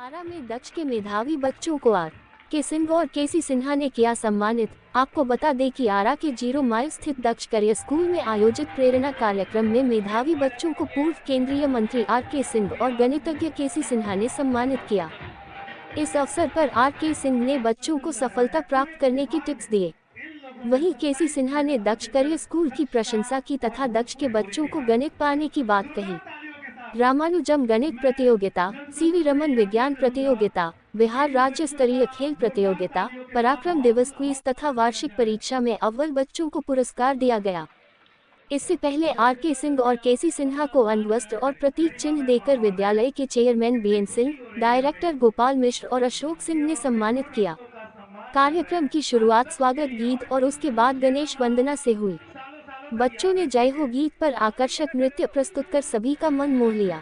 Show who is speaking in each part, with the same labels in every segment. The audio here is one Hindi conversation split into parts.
Speaker 1: आरा में दक्ष के मेधावी बच्चों को आर.के. सिंह और के.सी. सिन्हा ने किया सम्मानित। आपको बता दें कि आरा के 0 माइल स्थित दक्ष करियर स्कूल में आयोजित प्रेरणा कार्यक्रम में मेधावी बच्चों को पूर्व केंद्रीय मंत्री आर.के. सिंह और गणितज्ञ के.सी. सिन्हा ने सम्मानित किया। इस अवसर पर आर.के. सिंह ने बच्चों को सफलता प्राप्त करने की टिप्स दिए। वहीं के.सी. सिन्हा ने दक्ष करियर स्कूल की प्रशंसा की तथा दक्ष के बच्चों को गणित पाने की बात कही। रामानुजम गणित प्रतियोगिता, सी.वी. रमन विज्ञान प्रतियोगिता, बिहार राज्य स्तरीय खेल प्रतियोगिता, पराक्रम दिवस क्विज तथा वार्षिक परीक्षा में अव्वल बच्चों को पुरस्कार दिया गया। इससे पहले आर.के. सिंह और के.सी. सिन्हा को अंगवस्त्र और प्रतीक चिन्ह देकर विद्यालय के chairman BN. Singh, director Gopal Mishra और अशोक सिंह ने सम्मानित किया। कार्यक्रम की शुरुआत स्वागत गीत और उसके बाद गणेश वंदना से हुई। बच्चों ने जय हो गीत पर आकर्षक नृत्य प्रस्तुत कर सभी का मन मोह लिया।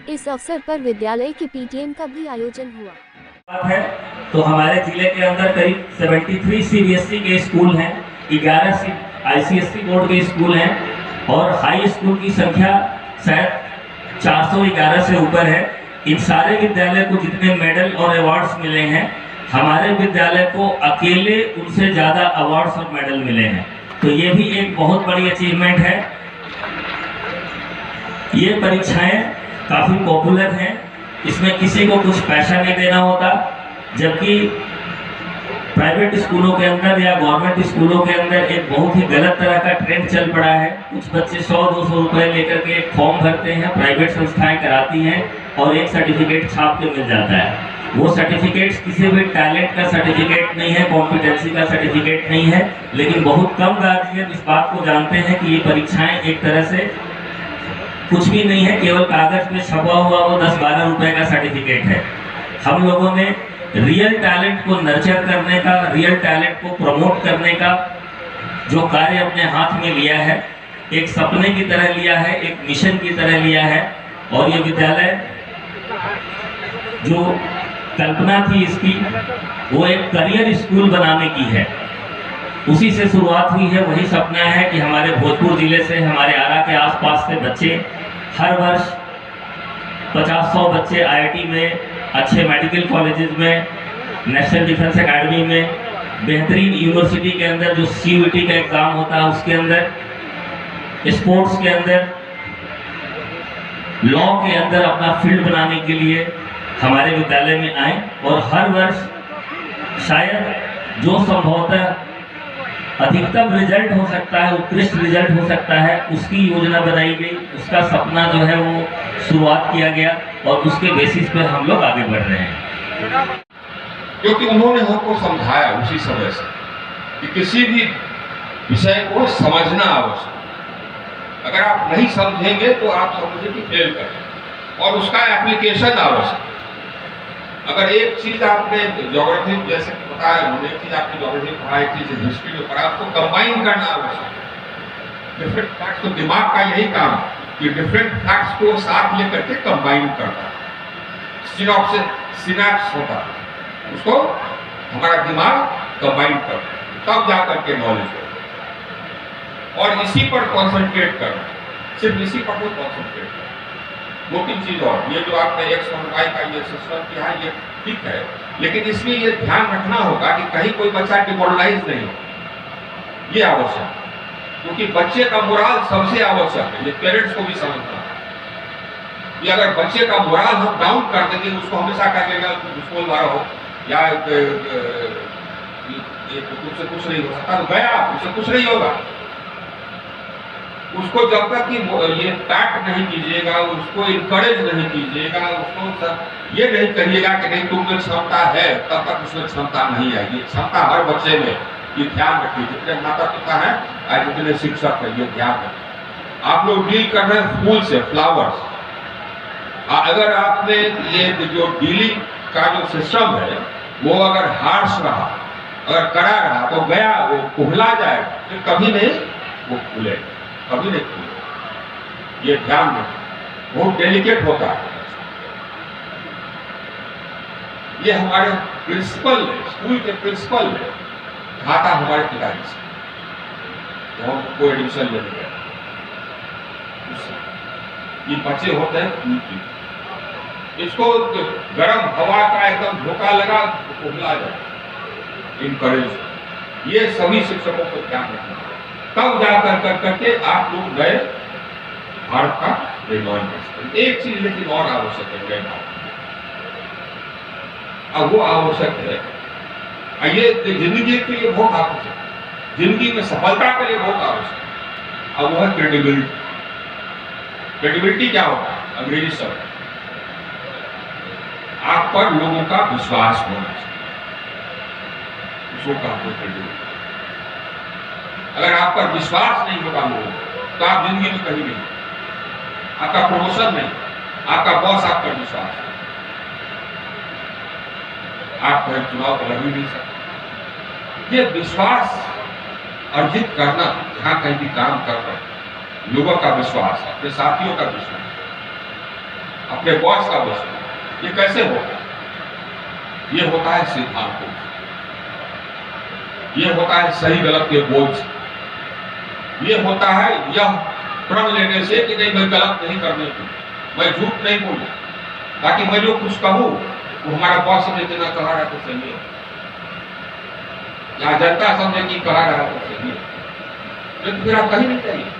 Speaker 1: इस अवसर पर विद्यालय के पीटीएम का भी आयोजन हुआ।
Speaker 2: है तो हमारे जिले के अंदर करीब 73 सीबीएसई के स्कूल हैं, 11 आईसीएसई बोर्ड के स्कूल हैं और हाई स्कूल की संख्या शायद 411 से ऊपर है। इन सारे विद्यालय को जितने मेडल और अवार्ड्स मिले हैं, हमारे विद्यालय को अकेले उनसे ज़्यादा अवार्ड्स और मेडल मिले हैं, तो ये भी एक बहुत बड़ी अचीवमेंट है। ये परीक्षाएं काफ़ी पॉपुलर हैं, इसमें किसी को कुछ पैसा नहीं देना होता, जबकि प्राइवेट स्कूलों के अंदर या गवर्नमेंट स्कूलों के अंदर एक बहुत ही गलत तरह का ट्रेंड चल पड़ा है। कुछ बच्चे 100-200 रुपए लेकर के एक फॉर्म भरते हैं, प्राइवेट संस्थाएं कराती हैं और एक सर्टिफिकेट छाप के मिल जाता है। वो सर्टिफिकेट्स किसी भी टैलेंट का सर्टिफिकेट नहीं है, कॉम्पिटेंसी का सर्टिफिकेट नहीं है, लेकिन बहुत कम गार्जियन इस बात को जानते हैं कि ये परीक्षाएं एक तरह से कुछ भी नहीं है, केवल कागज पे छपा हुआ वो 10-12 रुपए का सर्टिफिकेट है। हम लोगों ने रियल टैलेंट को नर्चर करने का, रियल टैलेंट को प्रमोट करने का जो कार्य अपने हाथ में लिया है, एक सपने की तरह लिया है, एक मिशन की तरह लिया है। और ये विद्यालय जो कल्पना थी इसकी, वो एक करियर स्कूल बनाने की है, उसी से शुरुआत हुई है। वही सपना है कि हमारे भोजपुर जिले से, हमारे आरा के आसपास से बच्चे हर वर्ष 50-100 बच्चे आईआईटी में, अच्छे मेडिकल कॉलेजेस में, नेशनल डिफेंस एकेडमी में, बेहतरीन यूनिवर्सिटी के अंदर जो सीयूईटी का एग्ज़ाम होता है उसके अंदर, स्पोर्ट्स के अंदर, लॉ के अंदर अपना फील्ड बनाने के लिए हमारे विद्यालय में आए। और हर वर्ष शायद जो संभवतः अधिकतम रिजल्ट हो सकता है, उत्कृष्ट रिजल्ट हो सकता है, उसकी योजना बनाई गई, उसका सपना जो है वो शुरुआत किया गया और उसके बेसिस पर हम लोग आगे बढ़ रहे हैं।
Speaker 3: क्योंकि उन्होंने हमको समझाया उसी समय से कि किसी भी विषय को समझना आवश्यक। अगर आप नहीं समझेंगे तो आप समझे कि फेल करें, और उसका एप्लीकेशन आवश्यक। अगर एक चीज आपने ज्योग्राफी जैसे बताया उन्होंने, एक चीज आपने ज्योग्राफी पढ़ा, एक चीज हिस्ट्री में पढ़ा, आपको कंबाइन करना आवश्यक है। डिफरेंट फैक्ट्स, तो दिमाग का यही काम है कि डिफरेंट फैक्ट्स को साथ लेकर के कंबाइन करना। सिनैप्स होता है, उसको हमारा दिमाग कंबाइन करता है, तब जाकर के नॉलेज हो। और इसी पर कॉन्सेंट्रेट करना, सिर्फ इसी पर कॉन्सेंट्रेट करना। 2-3 चीज और, ये जो आपने X और Y का ये सिस्टम किया है, ये ठीक है, लेकिन इसमें ये ध्यान रखना होगा कि कहीं कोई बच्चा डिमोरलाइज नहीं हो, ये आवश्यक है। क्योंकि बच्चे का मोराल सबसे आवश्यक है, ये पेरेंट्स को भी समझना है कि अगर बच्चे का मोराल हम डाउन कर देंगे, उसको हमेशा कहेगा स्कूल वाला हो या उससे कुछ नहीं हो सकता, तो गया उससे कुछ नहीं होगा। उसको जब तक कि ये पैट नहीं कीजिएगा, उसको इनकरेज नहीं कीजिएगा, उसको ये नहीं कहिएगा कि नहीं तुम में क्षमता है, तब तक उसमें क्षमता नहीं आएगी। क्षमता हर बच्चे में, ये ध्यान रखिए। जितने माता पिता हैं और जितने शिक्षक हैं, ये ध्यान रखिए। आप लोग डील कर रहे हैं फूल से, फ्लावर्स। अगर आपने ये जो डीलिंग का जो सिस्टम है वो अगर हार्श रहा, अगर कड़ा रहा, तो गया वो कुहला जाएगा, तो कभी नहीं वो खुलेगा, कभी नहीं खुलेगा। ये ध्यान रखें, बहुत डेलिकेट होता है। ये हमारे प्रिंसिपल ने, स्कूल के प्रिंसिपल ने कहा था हमारे पिताजी से, तो हमको एडमिशन लेने गए। ये बच्चे होते हैं, इसको गर्म हवा का एकदम झोंका लगा तो उबला जाए, इनकरेज। ये सभी शिक्षकों को ध्यान रखना, तब जाकर करके आप लोग नए भारत का निर्माण कर सकते। एक चीज लेकिन और आवश्यक है नए भारत, अब वो आवश्यक है, ये जिंदगी के लिए बहुत आवश्यक है, जिंदगी में सफलता के लिए बहुत आवश्यक है। अब वो है क्रेडिबिलिटी। क्रेडिबिलिटी क्या होता है? अंग्रेजी शब्द, आप पर लोगों का विश्वास होना चाहिए, उसको कहते हैं क्रेडिबिलिटी। अगर आप पर विश्वास नहीं होगा लोगों को, तो आप जिंदगी में कहीं नहीं, आपका प्रमोशन नहीं, आपका बॉस आप पर विश्वास है, आप कहीं चुनाव लड़ ही नहीं सकते। ये विश्वास अर्जित करना, जहां कहीं भी काम कर रहे हैं, लोगों का विश्वास, अपने साथियों का विश्वास, अपने बॉस का विश्वास, ये कैसे होगा? ये होता है सिद्धांतों, ये होता है सही गलत के बोझ, ये होता है यह प्रण लेने से कि नहीं, मैं गलत नहीं करने की, मैं झूठ नहीं बोलूं, ताकि मैं जो कुछ कहूं वो हमारा बॉस समझे कि ना कहा रहा तो सही है, या जनता समझे कि कहा रहा तो सही है, लेकिन फिर आप कहीं नहीं चाहिए।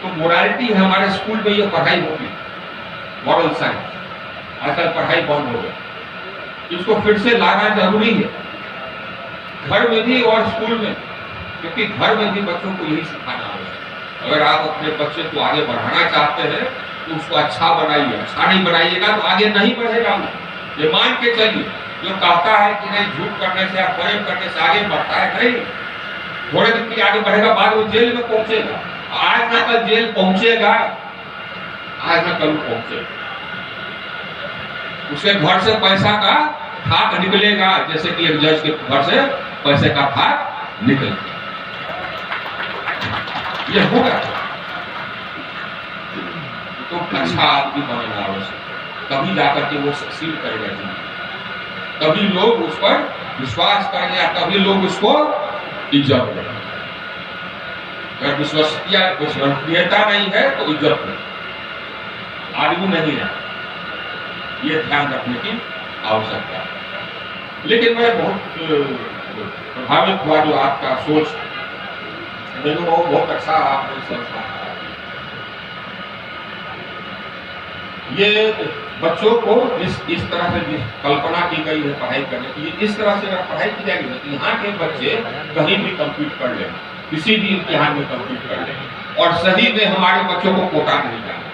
Speaker 3: तो मोरालिटी है, हमारे स्कूल में ये पढ़ाई होगी, मॉरल साइंस, आजकल पढ़ाई बंद हो गई, इसको फिर से लाना जरूरी है, घर में भी और स्कूल में, क्योंकि घर में भी बच्चों को यही सिखाना है। अगर आप अपने बच्चे को आगे बढ़ाना चाहते हैं तो उसको अच्छा बनाइए, अच्छा नहीं बनाइएगा तो आगे नहीं बढ़ेगा। ये मान के चलिए, जो कहता है कि नहीं झूठ करने से या प्रेम करने से आगे बढ़ता है, नहीं, थोड़े दिन के आगे बढ़ेगा, बाद में जेल में पहुंचेगा। आज ना कल जेल पहुंचेगा, आज ना कल पहुंचेगा, उसके घर से पैसा का फाक निकलेगा, जैसे कि एक जज के घर से पैसे का फाक निकलेगा। ये होगा तो अच्छा आदमी बनना आवश्यक, तभी जाकर के वो सक्सीड करेगा जीवन, तभी लोग उस पर विश्वास करेंगे, तभी लोग उसको इज्जत देंगे। अगर विश्वसनीयता नहीं है तो इज्जत नहीं, आदमी नहीं है, ये ध्यान रखने की आवश्यकता है। लेकिन मैं बहुत प्रभावित हुआ जो आपका सोच, मेरे को बहुत अच्छा आपने समझा। ये बच्चों को इस तरह से जिस कल्पना की गई है पढ़ाई करने की, इस तरह से अगर पढ़ाई की जाएगी तो यहाँ के बच्चे कहीं भी कम्पीट कर लें, किसी भी इम्तिहान में कम्पीट कर लें, और सही में हमारे बच्चों को कोटा नहीं जाना,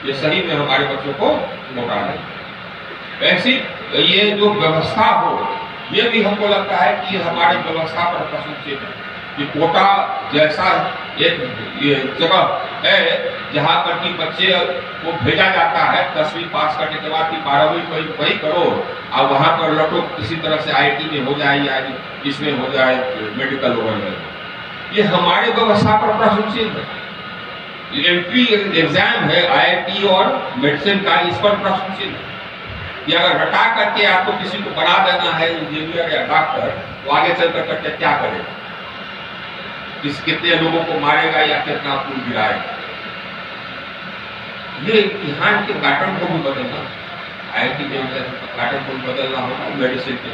Speaker 3: ये सही में हमारे बच्चों को कोटा नहीं। ऐसी ये जो व्यवस्था हो, ये भी हमको लगता है कि हमारे व्यवस्था पर प्रशंसित है कि कोटा जैसा एक जगह है जहाँ पर कि बच्चे को भेजा जाता है 10वीं पास करने के बाद कि 12वीं वही करो, और वहाँ पर लौटो किसी तरह से IIT में हो जाए या इसमें हो जाए मेडिकल वगैरह, ये हमारे व्यवस्था पर प्रशंसित है। एंट्री एग्जाम है IIT और मेडिसिन का, इस पर प्रशंसित है कि अगर हटा करके आपको किसी को बना देना है इंजीनियर या डॉक्टर, तो आगे चल करके क्या करेगा, कितने लोगों को मारेगा या कितना पुल गिराएगा। ये इम्तिहान के पैटर्न को भी बदलना, IIT के पैटर्न को बदलना होगा, मेडिसिन के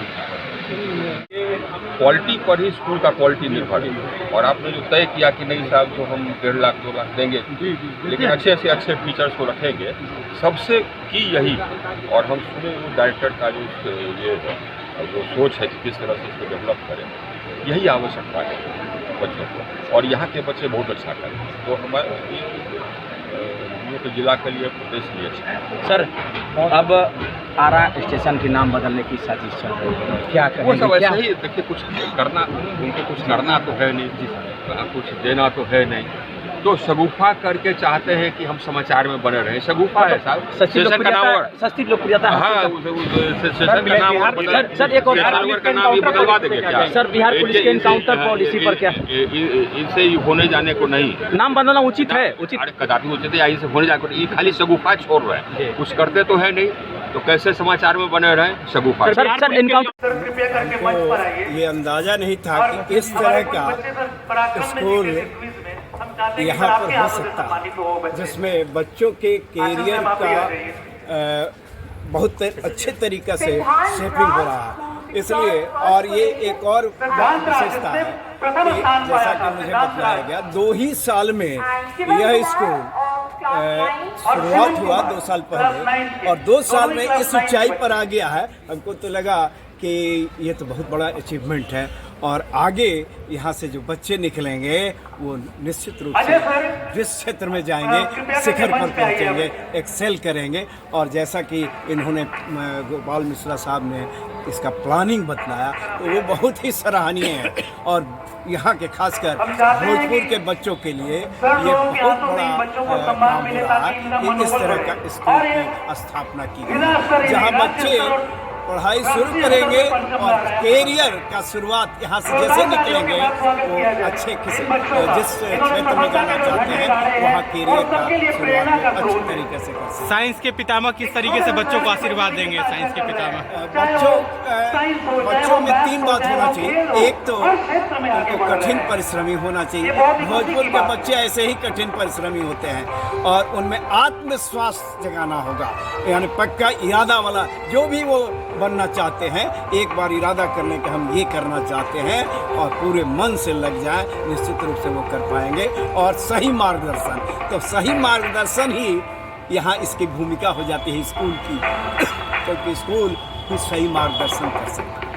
Speaker 4: क्वालिटी पर ही स्कूल का क्वालिटी निर्भर है। और आपने जो तय किया कि नहीं साहब जो हम 1.5 लाख 2 लाख देंगे, लेकिन अच्छे से अच्छे टीचर्स को रखेंगे, सबसे की यही। और हम सुने डायरेक्टर का जो ये जो सोच है कि किस तरह से इसको डेवलप करें, यही आवश्यकता है बच्चों को, और यहाँ के बच्चे बहुत अच्छा करें तो हमारे तो जिला के लिए, प्रदेश के लिए अच्छा है।
Speaker 5: सर, अब आरा स्टेशन के नाम बदलने की साजिश चल रही है, क्या करेंगे?
Speaker 4: वो सब ऐसे ही, देखिए कुछ करना, उनको कुछ करना तो है नहीं जी, कुछ देना तो है नहीं, तो शगुफा करके चाहते हैं कि हम समाचार में बने रहें। शगुफा है साहब, स्टेशन का नाम और
Speaker 5: सस्ती लोकप्रियता।
Speaker 4: हाँ, स्टेशन का नाम
Speaker 5: सर एक और
Speaker 4: का नाम ही बदलवा देंगे क्या?
Speaker 5: सर, बिहार पुलिस के एनकाउंटर पॉलिसी पर क्या?
Speaker 4: इनसे होने जाने को नहीं,
Speaker 5: नाम बदलना उचित है, उचित
Speaker 4: कदापि उचित है, इनसे होने जाने को, ये खाली शगुफा छोड़ रहे हैं, कुछ करते तो है नहीं, तो कैसे समाचार में बने रहें? शगुफा।
Speaker 5: सर एनकाउंटर,
Speaker 6: कृपया करके मंच पर आइए।
Speaker 7: ये अंदाजा नहीं था कि इस तरह का स्कूल यहाँ पर हो सकता है, जिसमें बच्चों के कैरियर का बहुत अच्छे तरीक़े से शेपिंग हो रहा है। इसलिए और ये एक और विशेषता है कि जैसा कि मुझे बताया गया 2 ही साल में यह स्कूल शुरुआत हुआ 2 साल पहले और 2 साल में इस ऊंचाई पर आ गया है। हमको तो लगा कि ये तो बहुत बड़ा अचीवमेंट है और आगे यहाँ से जो बच्चे निकलेंगे वो निश्चित रूप से जिस क्षेत्र में जाएंगे शिखर पर पहुँचेंगे, एक्सेल करेंगे। और जैसा कि इन्होंने गोपाल मिश्रा साहब ने इसका प्लानिंग बताया तो वो बहुत ही सराहनीय है और यहाँ के खासकर भोजपुर के बच्चों के लिए ये बहुत बड़ा काम हो रहा है कि इस तरह का स्कूल की स्थापना की गई जहाँ बच्चे पढ़ाई शुरू करेंगे और कैरियर का शुरुआत यहाँ से जैसे निकलेंगे वो अच्छे किसी जिस क्षेत्र में जाना चाहते हैं वहाँ कैरियर का शुरुआत अच्छी तरीके से कर सकते हैं।
Speaker 6: साइंस के पितामह किस तरीके से बच्चों को आशीर्वाद देंगे? साइंस के पितामह
Speaker 7: बच्चों में 3 बात होना चाहिए। एक तो उनको कठिन परिश्रमी होना चाहिए। भोजपुर के बच्चे ऐसे ही कठिन परिश्रमी होते हैं और उनमें आत्मविश्वास जगाना होगा, यानी पक्का इरादा वाला जो भी वो बनना चाहते हैं एक बार इरादा करने के हम ये करना चाहते हैं और पूरे मन से लग जाए निश्चित रूप से वो कर पाएंगे। और सही मार्गदर्शन, तो सही मार्गदर्शन ही यहाँ इसकी भूमिका हो जाती है स्कूल की, क्योंकि स्कूल ही सही मार्गदर्शन कर सकता है।